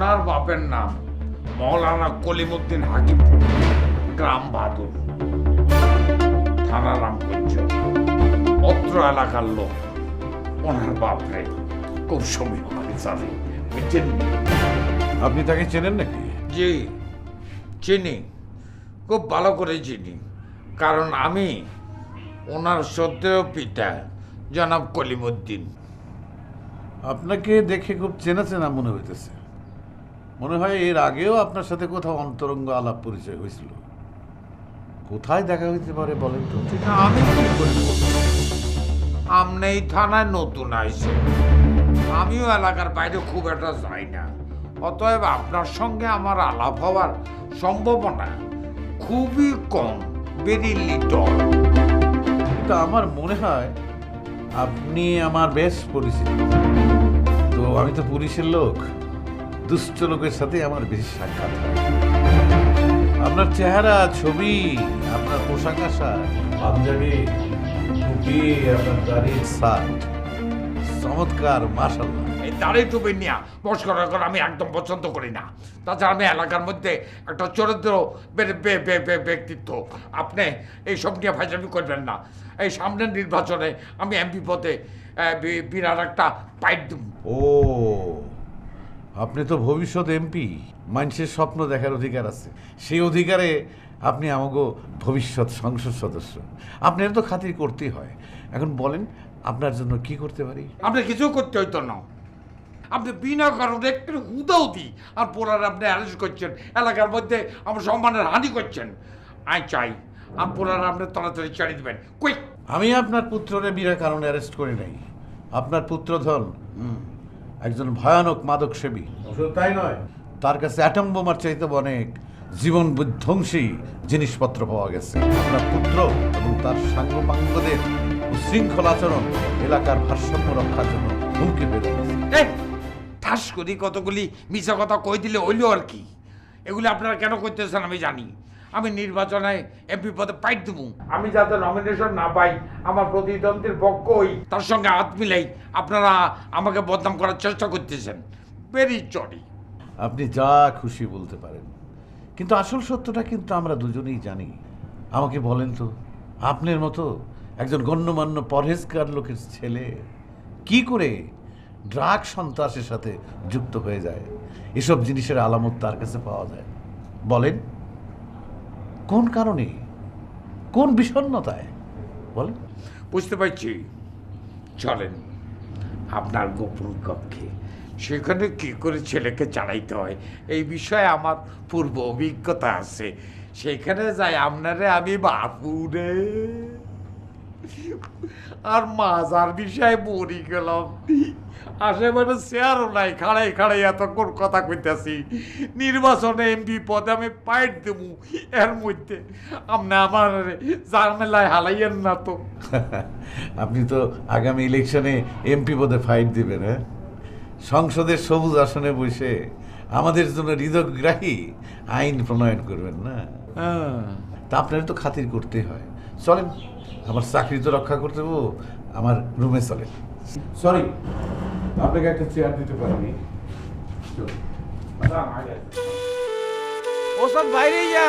ওনার বাপের নাম মৌলানা কলিমুদ্দিন হাকিম, গ্রাম বাহাদুর, থানা রামগঞ্জ। অত্র এলাকার লোক ওনার বাপরে খুব সমীহ করে চলে, বুঝছেন? আপনি তাকে চেনেন নাকি? জি চিনি, খুব ভালো করে চিনি, কারণ আমি ওনার সত্ত্বেও পিতা জনাব কলিমুদ্দিন। আপনাকে দেখে খুব চেনা চেনা মনে হইতেছে। মনে হয় এর আগেও আপনার সাথে কোথাও অন্তরঙ্গ আলাপ পরিচয় হয়েছিল। কোথায় দেখা হইতে পারে বলেন তো? আমি কি করব? আমনে এই থানায় নতুন আইছে, আমিও এলাকার বাইরে খুব একটা যাই না, অতএব আপনার সঙ্গে আমার আলাপ হওয়ার সম্ভাবনা খুবই কম, ভেরি লিটল। কিন্তু আমার মনে হয় আপনি আমার বেশ পরিচিত। তো আমি তো পুলিশের লোক, দুষ্ট লোকের সাথে আমার বেশি সাক্ষাৎ হয়। আপনার চেহারা, ছবি, আপনার পোশাক আশাক, পাঞ্জাবি, টুপি, আপনার দাড়ির শার্ট চমৎকার, মাশাআল্লাহ। এই দাড়ি টুপি নিয়ে মস্করা করা আমি একদম পছন্দ করি না। তাছাড়া আমি এলাকার মধ্যে একটা চরিত্র ব্যক্তিত্ব, আপনি এইসব নিয়ে ফাইজলামি করবেন না। এই সামনের নির্বাচনে আমি এমপি পদে বিরাট একটা পাইট দেব। ও, আপনি তো ভবিষ্যৎ এমপি। মানুষের স্বপ্ন দেখার অধিকার আছে, সেই অধিকারে আপনি আমাকে ভবিষ্যৎ সংসদ সদস্য, আপনার তো খাতির করতেই হয়। এখন বলেন আপনার জন্য কি করতে পারি? আপনি কিছু করতে হইতো না, আপনি বিনা কারণে একটু হুদাউদি আর পোলার আপনি অ্যারেস্ট করছেন, এলাকার মধ্যে আমার সম্মানের হানি করছেন। আই চাই আর পোলার আপনি তাড়াতাড়ি ছাড়িয়ে দেবেন, কুইক। আমি আপনার পুত্ররে বিনা কারণে অ্যারেস্ট করি নাই। আপনার পুত্রধন একজন ভয়ানক মাদক সেবী, শুধু তাই নয়, তার কাছে অ্যাটম বোমার চাইতে অনেক জীবন বিধ্বংসী জিনিসপত্র পাওয়া গেছে। আপনার পুত্র এবং তার সাঙ্গপাঙ্গদের উশৃঙ্খল আচরণ এলাকার ভারসাম্য রক্ষার জন্য হুমকি পেয়ে গেছে। ঠাস করি কতগুলি মিছা কথা কই দিলে হইল আর কি। এগুলি আপনারা কেন করতেছেন আমি জানি। আমি নির্বাচনে এমপি পদে পাইট দেবো, আমি যাতে নমিনেশন না পাই, আমার প্রতিদ্বন্দ্বীর পক্ষ হই, তার সঙ্গে হাত মিলাই আপনারা আমাকে বদনাম করার চেষ্টা করতেছেন। Very sorry. আপনি যা খুশি বলতে পারেন, কিন্তু আসল সত্যটা কিন্তু আমরা দুজনেই জানি। আমাকে বলেন তো, আপনার মতো একজন গণ্যমান্য পরহেজগার লোকের ছেলে কি করে ড্রাগ সন্ত্রাসের সাথে যুক্ত হয়ে যায়? এসব জিনিসের আলামত তার কাছে পাওয়া যায়। বলেন কোন কারণে, কোন বিষণ্ণতায়? বলেন। বুঝতে পারছি, চলেন আপনার গোপন কক্ষে, সেখানে কি করে ছেলেকে চালাইতে হয় এই বিষয়ে আমার পূর্ব অভিজ্ঞতা আছে। সেখানে যাই আপনারে আমি বাপুরে আর মাজার বিষয়ে বলি গেলাম, আশেপাশে চেয়ারও নাই, খাড়াই খাড়াই এতক্ষণ কথা কইতেছি। নির্বাচনে এমপি পদে আমি পাইট দেবো, এর মধ্যে আপনি আমার জামেলায় হালাইয়েন না তো। আপনি তো আগামী ইলেকশনে এমপি পদে ফাইট দিবেন, হ্যাঁ? সংসদের সবুজ আসনে বসে আমাদের জন্য হৃদয়গ্রাহী আইন প্রণয়ন করবেন না? তা আপনার তো খাতির করতে হয়। চলেন, আমার চাকরি তো রক্ষা করতে হবো, আমার রুমে চলেন। সরি, আপনাকে একটা চেয়ার দিতে পারিনি। ওসব বাইরে যা।